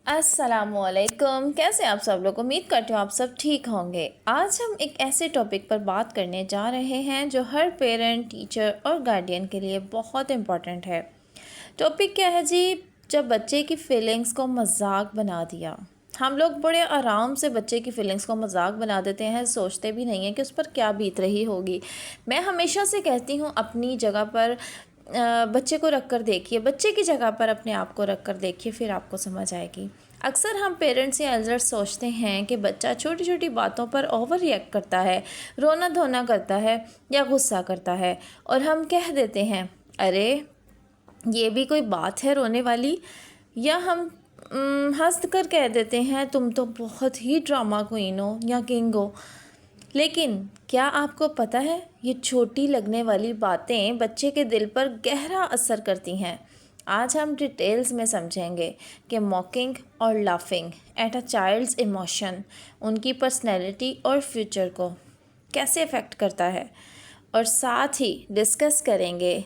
अस्सलामुअलैकुम। कैसे आप सब लोग? उम्मीद करती हूँ आप सब ठीक होंगे। आज हम एक ऐसे टॉपिक पर बात करने जा रहे हैं जो हर पेरेंट, टीचर और गार्डियन के लिए बहुत इम्पॉर्टेंट है। टॉपिक क्या है जी? जब बच्चे की फीलिंग्स को मजाक बना दिया। हम लोग बड़े आराम से बच्चे की फीलिंग्स को मजाक बना देते हैं, सोचते भी नहीं हैं कि उस पर क्या बीत रही होगी। मैं हमेशा से कहती हूँ अपनी जगह पर बच्चे को रख कर देखिए, बच्चे की जगह पर अपने आप को रख कर देखिए, फिर आपको समझ आएगी। अक्सर हम पेरेंट्स या एल्डर्स सोचते हैं कि बच्चा छोटी छोटी बातों पर ओवर रिएक्ट करता है, रोना धोना करता है या गुस्सा करता है, और हम कह देते हैं अरे ये भी कोई बात है रोने वाली। या हम हंस कर कह देते हैं तुम तो बहुत ही ड्रामा क्वीन हो या किंग हो। लेकिन क्या आपको पता है ये छोटी लगने वाली बातें बच्चे के दिल पर गहरा असर करती हैं। आज हम डिटेल्स में समझेंगे कि मॉकिंग और laughing at a child's emotion उनकी पर्सनैलिटी और फ्यूचर को कैसे अफेक्ट करता है, और साथ ही डिस्कस करेंगे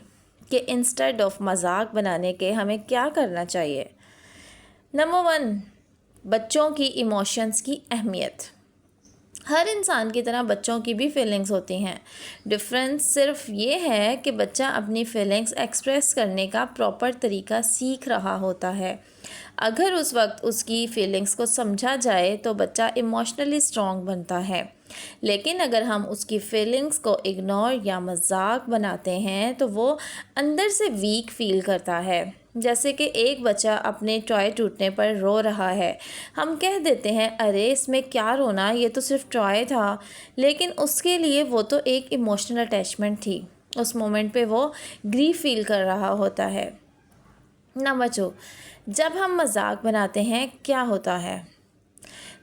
कि इंस्टेड ऑफ मजाक बनाने के हमें क्या करना चाहिए। नंबर 1, बच्चों की इमोशंस की अहमियत। हर इंसान की तरह बच्चों की भी फीलिंग्स होती हैं। डिफरेंस सिर्फ ये है कि बच्चा अपनी फीलिंग्स एक्सप्रेस करने का प्रॉपर तरीका सीख रहा होता है। अगर उस वक्त उसकी फीलिंग्स को समझा जाए तो बच्चा इमोशनली स्ट्रॉन्ग बनता है। लेकिन अगर हम उसकी फीलिंग्स को इग्नोर या मजाक बनाते हैं तो वो अंदर से वीक फील करता है। जैसे कि एक बच्चा अपने टॉय टूटने पर रो रहा है, हम कह देते हैं अरे इसमें क्या रोना, ये तो सिर्फ टॉय था। लेकिन उसके लिए वो तो एक इमोशनल अटैचमेंट थी, उस मोमेंट पे वो ग्रीफ फील कर रहा होता है। नंबर 2, जब हम मजाक बनाते हैं क्या होता है?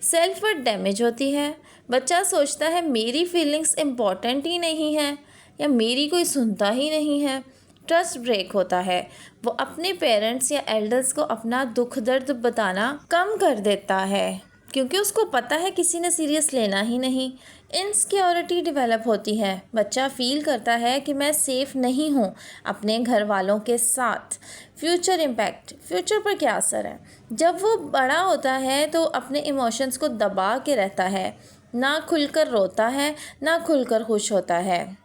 सेल्फ वर्थ डैमेज होती है। बच्चा सोचता है मेरी फीलिंग्स इम्पॉर्टेंट ही नहीं है या मेरी कोई सुनता ही नहीं है। ट्रस्ट ब्रेक होता है। वो अपने पेरेंट्स या एल्डर्स को अपना दुख दर्द बताना कम कर देता है क्योंकि उसको पता है किसी ने सीरियस लेना ही नहीं। इनसिक्योरिटी डेवलप होती है। बच्चा फील करता है कि मैं सेफ़ नहीं हूँ अपने घर वालों के साथ। फ्यूचर इम्पैक्ट, फ्यूचर पर क्या असर है? जब वो बड़ा होता है तो अपने इमोशंस को दबा के रहता है, ना खुलकर रोता है ना खुलकर खुश होता है।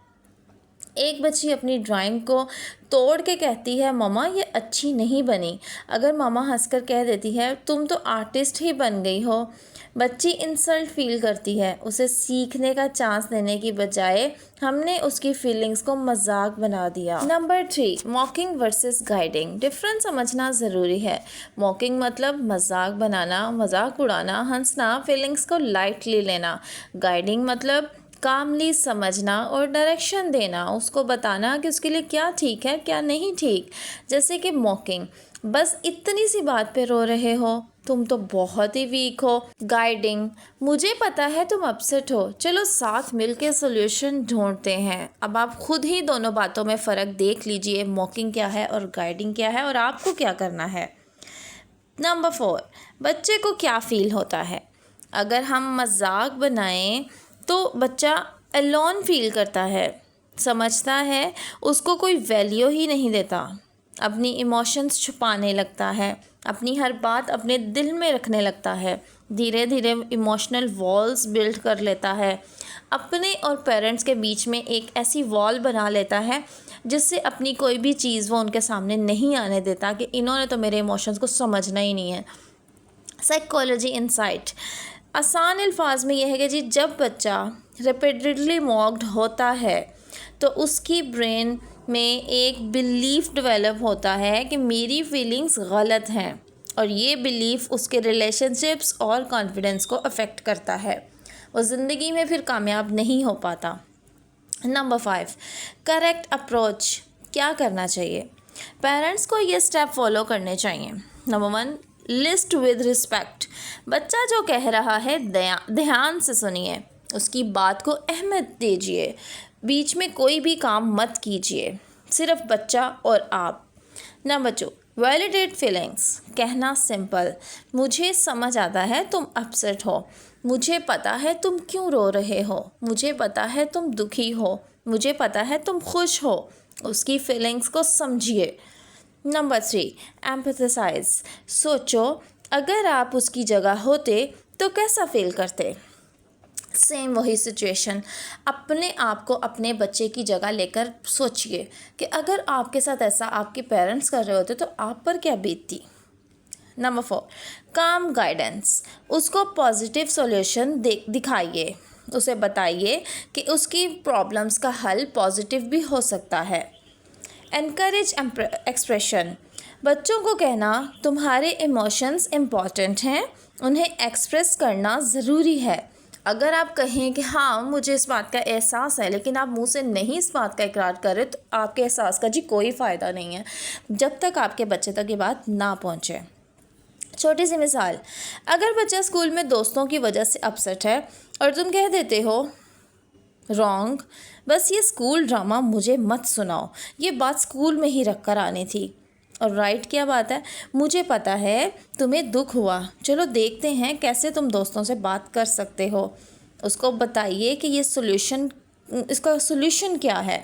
एक बच्ची अपनी ड्राइंग को तोड़ के कहती है मम्मा ये अच्छी नहीं बनी। अगर मामा हंसकर कह देती है तुम तो आर्टिस्ट ही बन गई हो, बच्ची इंसल्ट फील करती है। उसे सीखने का चांस देने की बजाय हमने उसकी फीलिंग्स को मजाक बना दिया। Number 3, मॉकिंग versus guiding. डिफरेंस समझना ज़रूरी है। मॉकिंग मतलब मजाक बनाना, मजाक उड़ाना, हंसना, फीलिंग्स को लाइटली लेना। गाइडिंग मतलब कामली समझना और डायरेक्शन देना, उसको बताना कि उसके लिए क्या ठीक है क्या नहीं ठीक। जैसे कि मॉकिंग, बस इतनी सी बात पे रो रहे हो, तुम तो बहुत ही वीक हो। गाइडिंग, मुझे पता है तुम अपसेट हो, चलो साथ मिलके सोल्यूशन ढूंढते हैं। अब आप खुद ही दोनों बातों में फ़र्क देख लीजिए, मॉकिंग क्या है और गाइडिंग क्या है और आपको क्या करना है। नंबर 4, बच्चे को क्या फ़ील होता है? अगर हम मजाक बनाएं तो बच्चा अलोन फील करता है, समझता है उसको कोई वैल्यू ही नहीं देता, अपनी इमोशंस छुपाने लगता है, अपनी हर बात अपने दिल में रखने लगता है, धीरे धीरे इमोशनल वॉल्स बिल्ड कर लेता है, अपने और पेरेंट्स के बीच में एक ऐसी वॉल बना लेता है जिससे अपनी कोई भी चीज़ वो उनके सामने नहीं आने देता कि इन्होंने तो मेरे इमोशंस को समझना ही नहीं है। साइकोलॉजी इनसाइट, आसान अल्फाज में यह है कि जी जब बच्चा रिपीटेडली मॉक्ड होता है तो उसकी ब्रेन में एक बिलीफ डेवलप होता है कि मेरी फीलिंग्स गलत हैं, और ये बिलीफ उसके रिलेशनशिप्स और कॉन्फिडेंस को अफेक्ट करता है। वो ज़िंदगी में फिर कामयाब नहीं हो पाता। Number 5, correct approach. क्या करना चाहिए? पेरेंट्स को ये स्टेप फॉलो करने चाहिए। Number 1, list with respect. बच्चा जो कह रहा है ध्यान से सुनिए, उसकी बात को अहमियत दीजिए, बीच में कोई भी काम मत कीजिए, सिर्फ बच्चा और आप। Number 2, validate feelings. कहना सिंपल, मुझे समझ आता है तुम अपसेट हो, मुझे पता है तुम क्यों रो रहे हो, मुझे पता है तुम दुखी हो, मुझे पता है तुम खुश हो। उसकी फीलिंग्स को समझिए। Number 3, empathise. सोचो अगर आप उसकी जगह होते तो कैसा फील करते। सेम वही सिचुएशन, अपने आप को अपने बच्चे की जगह लेकर सोचिए कि अगर आपके साथ ऐसा आपके पेरेंट्स कर रहे होते तो आप पर क्या बीतती। नंबर 4, काम गाइडेंस। उसको पॉजिटिव सॉल्यूशन दिखाइए, उसे बताइए कि उसकी प्रॉब्लम्स का हल पॉजिटिव भी हो सकता है। Encourage expression. बच्चों को कहना तुम्हारे इमोशंस इम्पॉर्टेंट हैं, उन्हें एक्सप्रेस करना ज़रूरी है। अगर आप कहें कि हाँ मुझे इस बात का एहसास है, लेकिन आप मुंह से नहीं इस बात का इकरार करें, तो आपके एहसास का जी कोई फ़ायदा नहीं है जब तक आपके बच्चे तक ये बात ना पहुँचे। छोटी सी मिसाल, अगर बच्चा स्कूल में दोस्तों की वजह से अपसेट है और तुम कह देते हो रॉन्ग, बस ये स्कूल ड्रामा मुझे मत सुनाओ, ये बात स्कूल में ही रख कर आनी थी। और राइट क्या बात है, मुझे पता है तुम्हें दुख हुआ, चलो देखते हैं कैसे तुम दोस्तों से बात कर सकते हो। उसको बताइए कि इसका सोल्यूशन क्या है।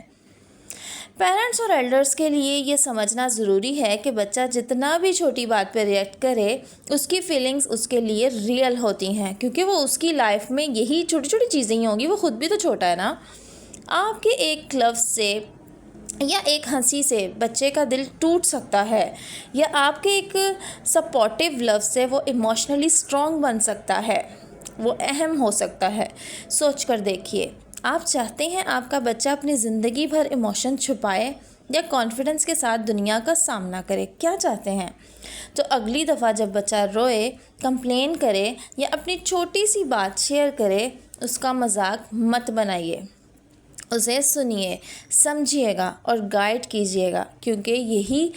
पेरेंट्स और एल्डर्स के लिए ये समझना ज़रूरी है कि बच्चा जितना भी छोटी बात पर रिएक्ट करे, उसकी फीलिंग्स उसके लिए रियल होती हैं, क्योंकि वो उसकी लाइफ में यही छोटी छोटी चीज़ें ही होंगी, वो खुद भी तो छोटा है ना। आपके एक लफ्ज़ से या एक हंसी से बच्चे का दिल टूट सकता है, या आपके एक सपोर्टिव लफ्ज़ से वो इमोशनली स्ट्रॉन्ग बन सकता है, वो अहम हो सकता है। सोच कर देखिए, आप चाहते हैं आपका बच्चा अपनी ज़िंदगी भर इमोशन छुपाए या कॉन्फिडेंस के साथ दुनिया का सामना करे? क्या चाहते हैं? तो अगली दफ़ा जब बच्चा रोए, कंप्लेन करे या अपनी छोटी सी बात शेयर करे, उसका मजाक मत बनाइए, उसे सुनिए, समझिएगा और गाइड कीजिएगा, क्योंकि यही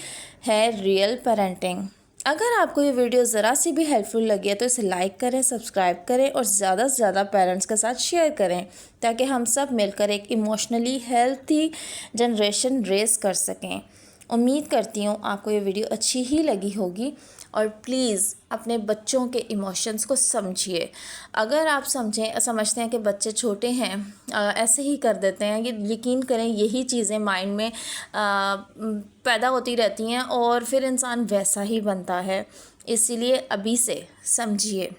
है रियल पेरेंटिंग। अगर आपको ये वीडियो ज़रा सी भी हेल्पफुल लगी है तो इसे लाइक करें, सब्सक्राइब करें और ज़्यादा से ज़्यादा पेरेंट्स के साथ शेयर करें, ताकि हम सब मिलकर एक इमोशनली हेल्थी जनरेशन रेस कर सकें। उम्मीद करती हूँ आपको ये वीडियो अच्छी ही लगी होगी, और प्लीज़ अपने बच्चों के इमोशंस को समझिए। अगर आप समझते हैं कि बच्चे छोटे हैं, ऐसे ही कर देते हैं, ये यकीन करें यही चीज़ें माइंड में पैदा होती रहती हैं और फिर इंसान वैसा ही बनता है। इसीलिए अभी से समझिए।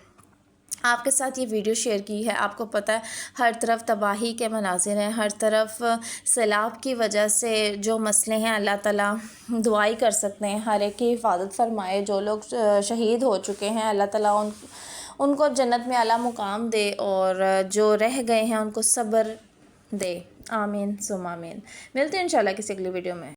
आपके साथ ये वीडियो शेयर की है, आपको पता है हर तरफ तबाही के मनाज़िर हैं, हर तरफ सैलाब की वजह से जो मसले हैं, अल्लाह ताला दुआ ही कर सकते हैं हर एक की हिफाजत फरमाए। जो लोग शहीद हो चुके हैं, अल्लाह ताला उनको जन्नत में आला मुकाम दे, और जो रह गए हैं उनको सब्र दे। आमीन सुम आमीन। मिलते हैं इंशाल्लाह किसी अगली वीडियो में।